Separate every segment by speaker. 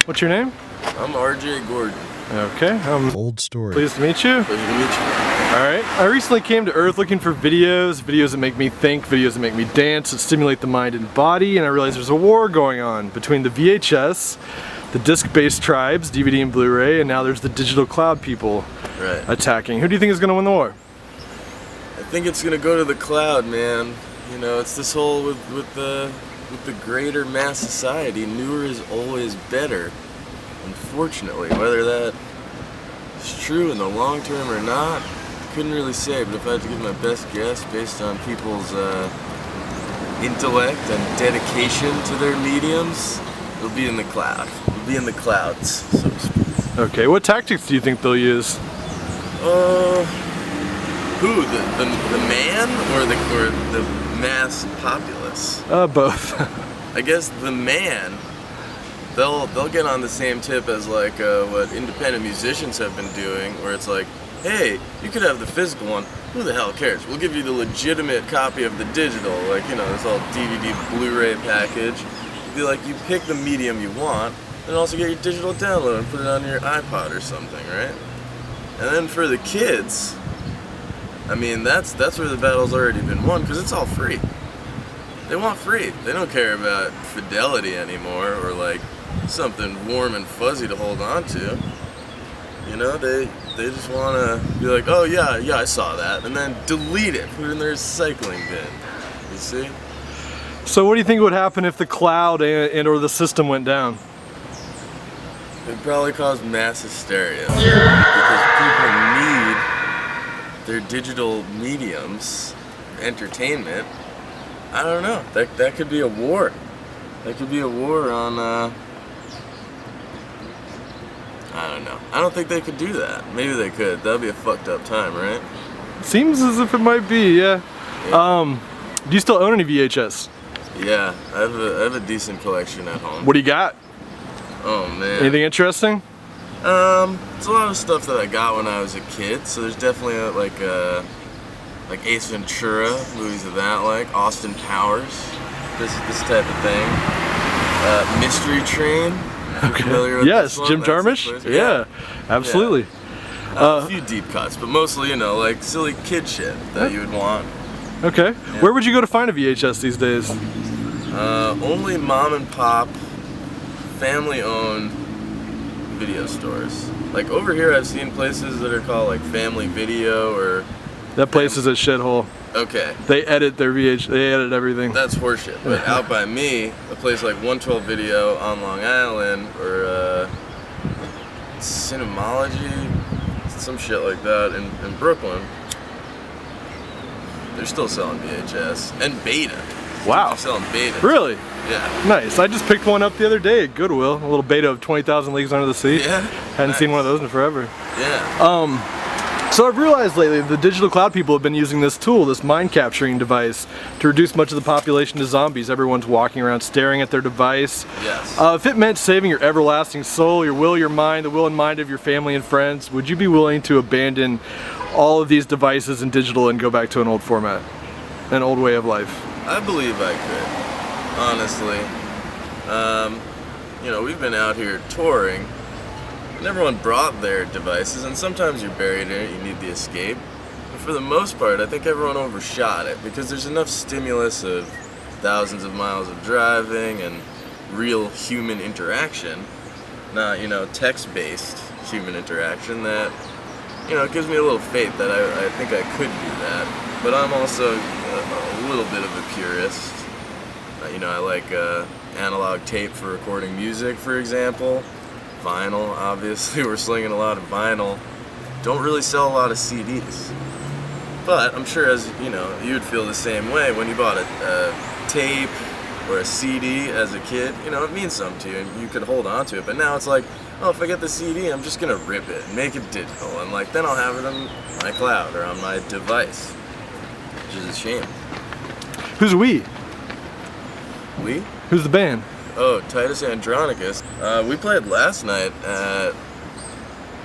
Speaker 1: What's your name?
Speaker 2: I'm RJ Gordon.
Speaker 1: Okay.
Speaker 3: Old story.
Speaker 1: Pleased to meet you.
Speaker 2: Pleasure to meet you.
Speaker 1: Alright. I recently came to Earth looking for videos that make me think, videos that make me dance, that stimulate the mind and body, and I realized there's a war going on between the VHS, the disc-based tribes, DVD and Blu-ray, and now there's the digital cloud people attacking. Who do you think is going to win the war?
Speaker 2: I think it's gonna go to the cloud, man. You know, it's this whole with the greater mass society. Newer is always better. Unfortunately, whether that is true in the long term or not, I couldn't really say. But if I had to give my best guess based on people's intellect and dedication to their mediums, it'll be in the cloud. It'll be in the clouds, so to speak.
Speaker 1: Okay. What tactics do you think they'll use?
Speaker 2: Who? The man or the mass populace?
Speaker 1: Both.
Speaker 2: I guess the man, they'll get on the same tip as like what independent musicians have been doing, where it's like, hey, you could have the physical one. Who the hell cares? We'll give you the legitimate copy of the digital, like, you know, this all DVD Blu-ray package. Be like, you pick the medium you want, and also get your digital download and put it on your iPod or something, right? And then for the kids, I mean, that's where the battle's already been won, because it's all free. They want free. They don't care about fidelity anymore, or like something warm and fuzzy to hold on to. You know, they just want to be like, oh yeah, I saw that, and then delete it, put it in their recycling bin. You see?
Speaker 1: So what do you think would happen if the cloud and or the system went down?
Speaker 2: It'd probably cause mass hysteria, because people need their digital mediums, entertainment. I don't know. That could be a war. That could be a war on. I don't know. I don't think they could do that. Maybe they could. That'd be a fucked up time, right?
Speaker 1: Seems as if it might be. Yeah. Do you still own any VHS?
Speaker 2: Yeah, I have a decent collection at home.
Speaker 1: What do you got?
Speaker 2: Oh man.
Speaker 1: Anything interesting?
Speaker 2: It's a lot of stuff that I got when I was a kid. So there's definitely like Ace Ventura, movies of that, like Austin Powers, this type of thing. Mystery Train.
Speaker 1: Okay.
Speaker 2: Familiar with
Speaker 1: yes,
Speaker 2: this one?
Speaker 1: Jim Jarmusch. Yeah, absolutely.
Speaker 2: Yeah. A few deep cuts, but mostly, you know, like silly kid shit that you would want.
Speaker 1: Okay.
Speaker 2: Yeah.
Speaker 1: Where would you go to find a VHS these days?
Speaker 2: Only mom and pop, family-owned video stores. Like over here, I've seen places that are called like Family Video or.
Speaker 1: That place is a shithole.
Speaker 2: Okay.
Speaker 1: They edit their VH. They edit everything.
Speaker 2: That's horseshit. But out by me, a place like 112 Video on Long Island or Cinemology, some shit like that in Brooklyn. They're still selling VHS and Beta.
Speaker 1: Wow.
Speaker 2: They're selling Beta.
Speaker 1: Really?
Speaker 2: Yeah.
Speaker 1: Nice. I just picked one up the other day at Goodwill. A little Beta of 20,000 Leagues Under the Sea.
Speaker 2: Yeah.
Speaker 1: Hadn't seen one of those in forever.
Speaker 2: Yeah.
Speaker 1: So I've realized lately the digital cloud people have been using this tool, this mind capturing device, to reduce much of the population to zombies. Everyone's walking around staring at their device.
Speaker 2: Yes.
Speaker 1: If it meant saving your everlasting soul, your will, your mind, the will and mind of your family and friends, would you be willing to abandon all of these devices in digital and go back to an old format, an old way of life?
Speaker 2: I believe I could, honestly. You know, we've been out here touring, and everyone brought their devices, and sometimes you're buried in it, you need the escape. But for the most part, I think everyone overshot it, because there's enough stimulus of thousands of miles of driving and real human interaction, not, you know, text-based human interaction, that, you know, it gives me a little faith that I think I could do that. But I'm also a little bit of a purist. You know, I like analog tape for recording music, for example. Vinyl, obviously, we're slinging a lot of vinyl. Don't really sell a lot of CDs. But I'm sure, as you know, you would feel the same way when you bought a tape or a CD as a kid. You know, it means something to you, and you could hold on to it. But now it's like, oh, if I get the CD, I'm just gonna rip it and make it digital, and like then I'll have it on my cloud or on my device, which is a shame.
Speaker 1: Who's we?
Speaker 2: We?
Speaker 1: Who's the band?
Speaker 2: Oh, Titus Andronicus. We played last night at,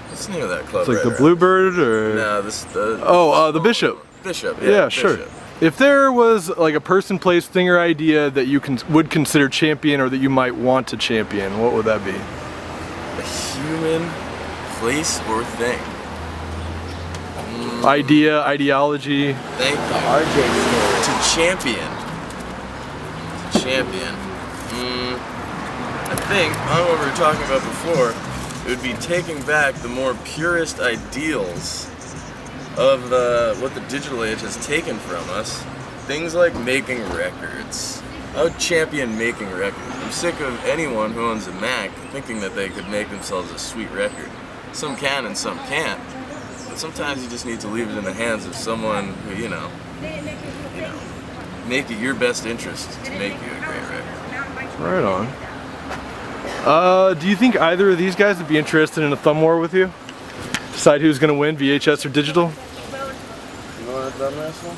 Speaker 2: what's the name of that club?
Speaker 1: It's like
Speaker 2: right
Speaker 1: the Bluebird or?
Speaker 2: No,
Speaker 1: the Bishop.
Speaker 2: Bishop,
Speaker 1: Yeah, sure.
Speaker 2: Bishop.
Speaker 1: If there was like a person, place, thing, or idea that you would consider champion or that you might want to champion, what would that be?
Speaker 2: human place or thing.
Speaker 1: Idea, ideology.
Speaker 2: Thank you.
Speaker 3: RJ story.
Speaker 2: To champion. I think, on what we were talking about before, it would be taking back the more purest ideals of what the digital age has taken from us. Things like making records. I would champion making records. I'm sick of anyone who owns a Mac thinking that they could make themselves a sweet record. Some can and some can't. But sometimes you just need to leave it in the hands of someone who, make it your best interest to make you a great record.
Speaker 1: Right on. Do you think either of these guys would be interested in a thumb war with you? Decide who's gonna win, VHS or digital?
Speaker 2: You want to thumb wrestle?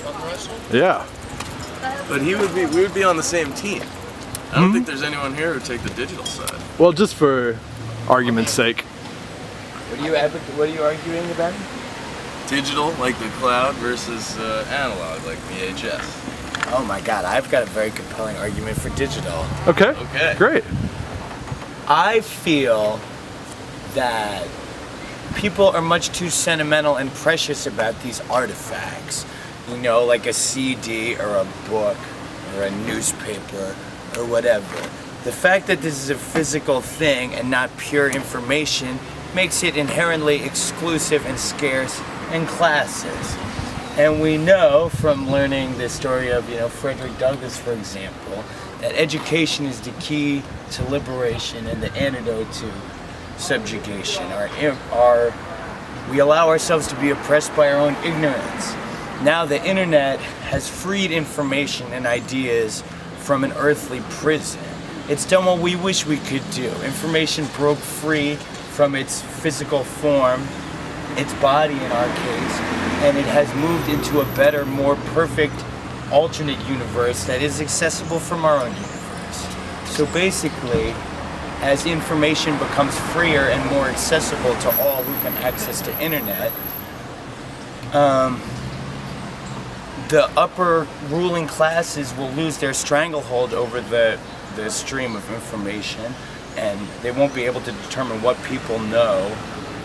Speaker 2: Thumb wrestle?
Speaker 1: Yeah.
Speaker 2: But we would be on the same team. I don't think there's anyone here who would take the digital side.
Speaker 1: Well, just for argument's sake.
Speaker 3: What are you arguing about?
Speaker 2: Digital, like the cloud, versus analog, like VHS.
Speaker 3: Oh my God, I've got a very compelling argument for digital.
Speaker 1: Okay.
Speaker 2: Okay.
Speaker 1: Great.
Speaker 3: I feel that people are much too sentimental and precious about these artifacts. You know, like a CD or a book or a newspaper or whatever. The fact that this is a physical thing and not pure information makes it inherently exclusive and scarce and classes. And we know from learning the story of, Frederick Douglass, for example, that education is the key to liberation and the antidote to subjugation. We allow ourselves to be oppressed by our own ignorance. Now the internet has freed information and ideas from an earthly prison. It's done what we wish we could do. Information broke free from its physical form, its body in our case, and it has moved into a better, more perfect alternate universe that is accessible from our own universe. So basically, as information becomes freer and more accessible to all who can access the internet, the upper ruling classes will lose their stranglehold over the stream of information, and they won't be able to determine what people know.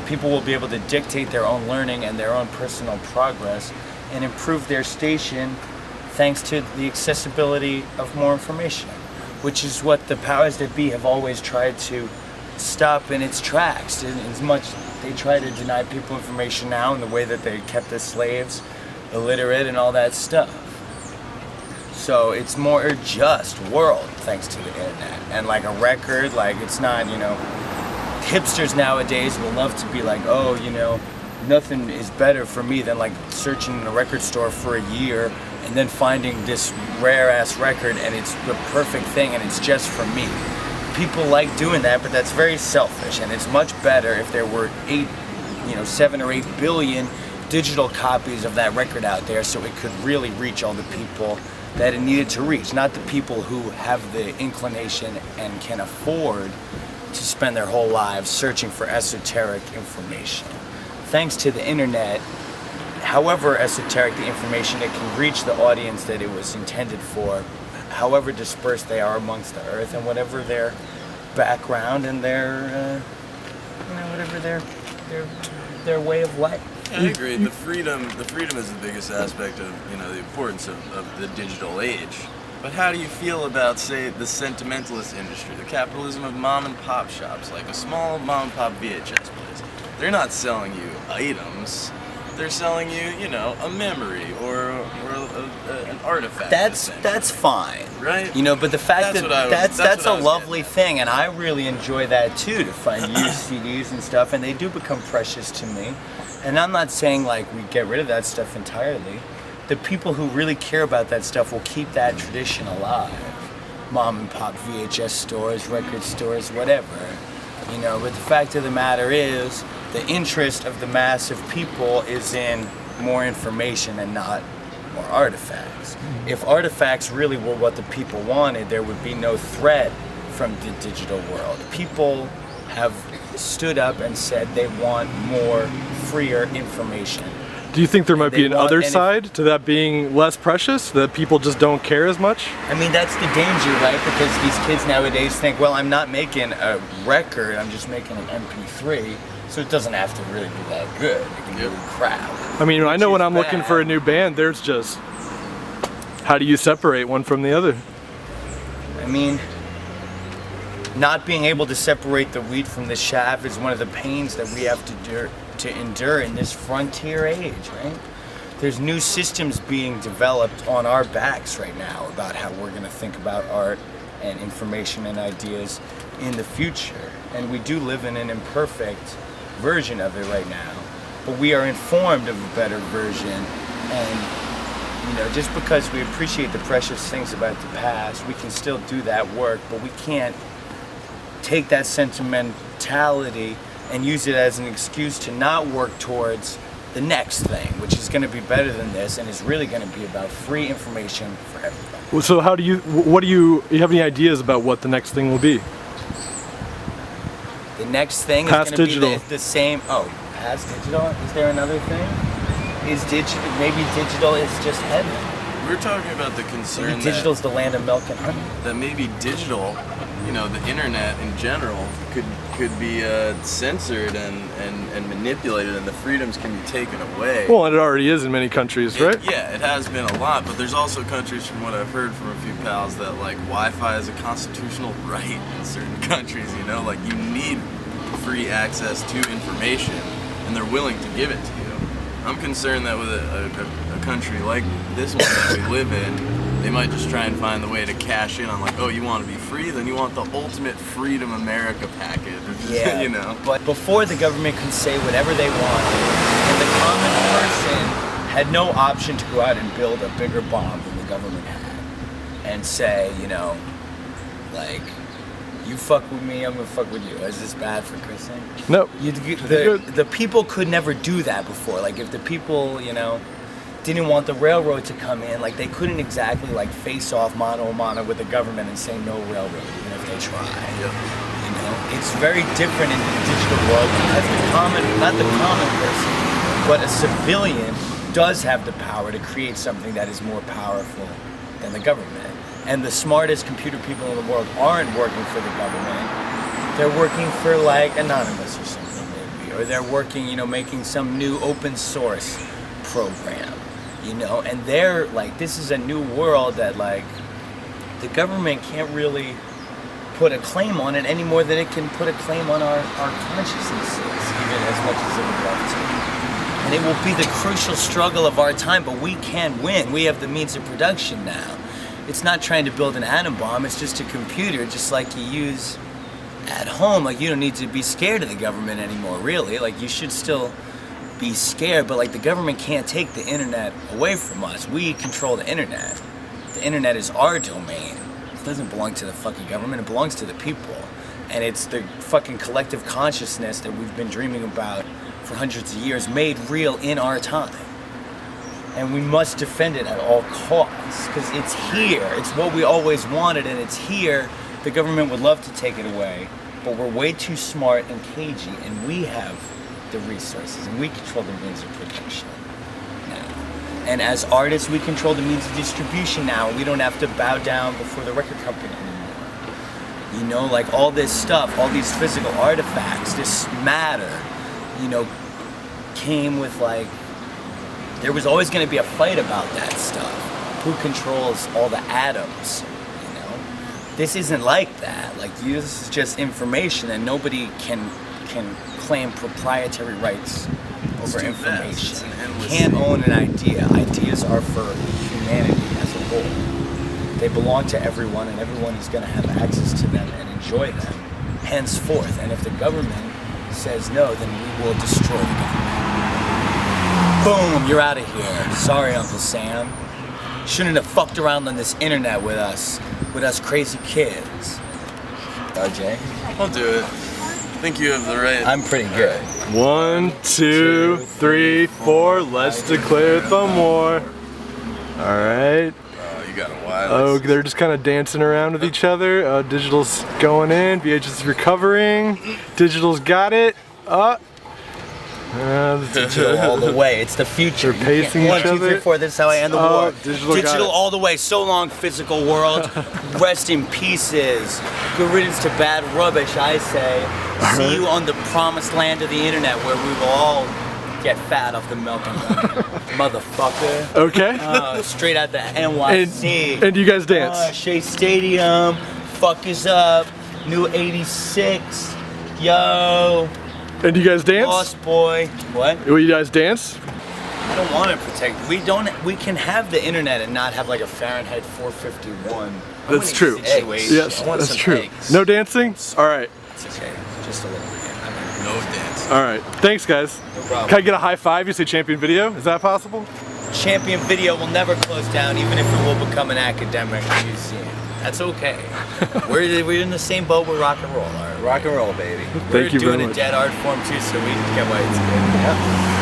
Speaker 3: People will be able to dictate their own learning and their own personal progress and improve their station thanks to the accessibility of more information, which is what the powers that be have always tried to stop in its tracks. As much they try to deny people information now in the way that they kept the slaves illiterate and all that stuff. So it's more just world thanks to the internet. And like a record, like it's not, hipsters nowadays will love to be like, oh, nothing is better for me than like searching in a record store for a year and then finding this rare ass record and it's the perfect thing and it's just for me. People like doing that, but that's very selfish, and it's much better if there were 7 or 8 billion digital copies of that record out there so it could really reach all the people that it needed to reach, not the people who have the inclination and can afford to spend their whole lives searching for esoteric information. Thanks to the internet, however esoteric the information, it can reach the audience that it was intended for, however dispersed they are amongst the earth and whatever their background and their, whatever their way of life.
Speaker 2: I agree. The freedom is the biggest aspect of the importance of the digital age. But how do you feel about, say, the sentimentalist industry, the capitalism of mom and pop shops, like a small mom and pop VHS place? They're not selling you items. They're selling you, a memory or an artifact.
Speaker 3: That's fine,
Speaker 2: right?
Speaker 3: But the fact that's a lovely
Speaker 2: getting at.
Speaker 3: thing, and I really enjoy that too, to find used CDs and stuff, and they do become precious to me. And I'm not saying like we get rid of that stuff entirely. The people who really care about that stuff will keep that tradition alive. Mom and pop VHS stores, record stores, whatever. But the fact of the matter is, the interest of the mass of people is in more information and not more artifacts. If artifacts really were what the people wanted, there would be no threat from the digital world. People have stood up and said they want more freer information.
Speaker 1: Do you think there might be an other
Speaker 3: and
Speaker 1: side to that being less precious, that people just don't care as much?
Speaker 3: I mean, that's the danger, right? Because these kids nowadays think, well, I'm not making a record, I'm just making an MP3, so it doesn't have to really be that good. It can be really crap.
Speaker 1: I mean, I know when I'm looking
Speaker 3: bad.
Speaker 1: for a new band, there's just, how do you separate one from the other?
Speaker 3: I mean, not being able to separate the wheat from the chaff is one of the pains that we have to endure in this frontier age, right? There's new systems being developed on our backs right now about how we're going to think about art and information and ideas in the future. And we do live in an imperfect version of it right now, but we are informed of a better version. And you know, just because we appreciate the precious things about the past, we can still do that work, but we can't take that sentimentality and use it as an excuse to not work towards the next thing, which is going to be better than this and is really going to be about free information for everybody.
Speaker 1: Well, so how do you, you have any ideas about what the next thing will be?
Speaker 3: The next thing
Speaker 1: Past
Speaker 3: is going to
Speaker 1: digital.
Speaker 3: be the same. Oh, past digital? Is there another thing? Is digital, maybe digital is just heaven.
Speaker 2: We're talking about the concern
Speaker 3: Maybe digital's the land of milk and honey.
Speaker 2: that maybe digital, you know, the internet in general, could be censored and manipulated, and the freedoms can be taken away.
Speaker 1: Well, and it already is in many countries, right?
Speaker 2: Yeah, it has been a lot, but there's also countries, from what I've heard from a few pals, that like Wi-Fi is a constitutional right in certain countries, you know? Like you need free access to information, and they're willing to give it to you. I'm concerned that with a country like this one that we live in, they might just try and find the way to cash in on like, oh, you want to be free? Then you want the ultimate Freedom America package,
Speaker 3: Yeah,
Speaker 2: you know?
Speaker 3: But before the government can say whatever they want, and the common person had no option to go out and build a bigger bomb than the government had, and say, you know, like, you fuck with me, I'm gonna fuck with you. Is this bad for cursing?
Speaker 1: No.
Speaker 3: The people could never do that before. Like if the people, you know, didn't want the railroad to come in, like they couldn't exactly like face off mano a mano with the government and say no railroad, even if they tried.
Speaker 2: Yep.
Speaker 3: You know, it's very different in the digital world because not the common person, but a civilian does have the power to create something that is more powerful than the government. And the smartest computer people in the world aren't working for the government. They're working for like Anonymous or something maybe, or they're working, you know, making some new open source program, you know, and they're like, this is a new world that like the government can't really put a claim on it any more than it can put a claim on our consciousnesses, even as much as it would love to. And it will be the crucial struggle of our time, but we can win. We have the means of production now. It's not trying to build an atom bomb, it's just a computer, just like you use at home. Like you don't need to be scared of the government anymore, really. Like you should still be scared, but like the government can't take the internet away from us. We control the internet. The internet is our domain. It doesn't belong to the fucking government, it belongs to the people. And it's the fucking collective consciousness that we've been dreaming about for hundreds of years, made real in our time. And we must defend it at all costs, because it's here. It's what we always wanted, and it's here. The government would love to take it away, but we're way too smart and cagey, and we have the resources, and we control the means of production now. And as artists, we control the means of distribution now. We don't have to bow down before the record company anymore. You know, like all this stuff, all these physical artifacts, this matter, you know, came with like, there was always going to be a fight about that stuff. Who controls all the atoms, you know? This isn't like that. Like, this is just information, and nobody can claim proprietary rights over information. Can't own an idea. Ideas are for humanity as a whole. They belong to everyone, and everyone is going to have access to them and enjoy them henceforth. And if the government says no, then we will destroy the government. Boom, you're out of here. Sorry, Uncle Sam. Shouldn't have fucked around on this internet with us crazy kids. RJ?
Speaker 2: I'll do it. I think you have the right.
Speaker 3: I'm pretty good.
Speaker 1: 1, 2, 3, 4. Let's declare the war. All right.
Speaker 2: Oh, you got a while.
Speaker 1: Oh, they're just kind of dancing around with each other. Digital's going in. VHS is recovering. Digital's got it.
Speaker 3: Digital all the way. It's the future.
Speaker 1: They're pacing
Speaker 3: One,
Speaker 1: each
Speaker 3: two,
Speaker 1: other.
Speaker 3: three, four. This is how I end the
Speaker 1: Oh,
Speaker 3: war.
Speaker 1: digital got it.
Speaker 3: all the way. So long, physical world. Rest in pieces. Good riddance to bad rubbish, I say. See you on the promised land of the internet where we will all get fat off the milk and honey. Motherfucker.
Speaker 1: Okay.
Speaker 3: Straight out the NYC.
Speaker 1: And you guys dance?
Speaker 3: Shea Stadium. Fuck is up. New 86. Yo.
Speaker 1: And you guys dance?
Speaker 3: Lost boy. What?
Speaker 1: Will you guys dance?
Speaker 3: I don't want to protect. We can have the internet and not have like a Fahrenheit 451.
Speaker 1: That's true.
Speaker 3: Situation.
Speaker 1: Yes,
Speaker 2: I want
Speaker 1: that's
Speaker 2: some
Speaker 1: true.
Speaker 2: eggs.
Speaker 1: No dancing? All right.
Speaker 3: It's okay. Just a little bit.
Speaker 2: No dance.
Speaker 1: All right. Thanks, guys.
Speaker 3: No problem.
Speaker 1: Can I get a high five? You say Champion Video? Is that possible?
Speaker 3: Champion Video will never close down, even if it will become an academic museum. That's okay. we're in the same boat with rock and roll. All right. Rock and roll, baby.
Speaker 1: Thank you
Speaker 3: We're doing
Speaker 1: very
Speaker 3: a
Speaker 1: much.
Speaker 3: dead art form too, so we can get why it's good. Yeah.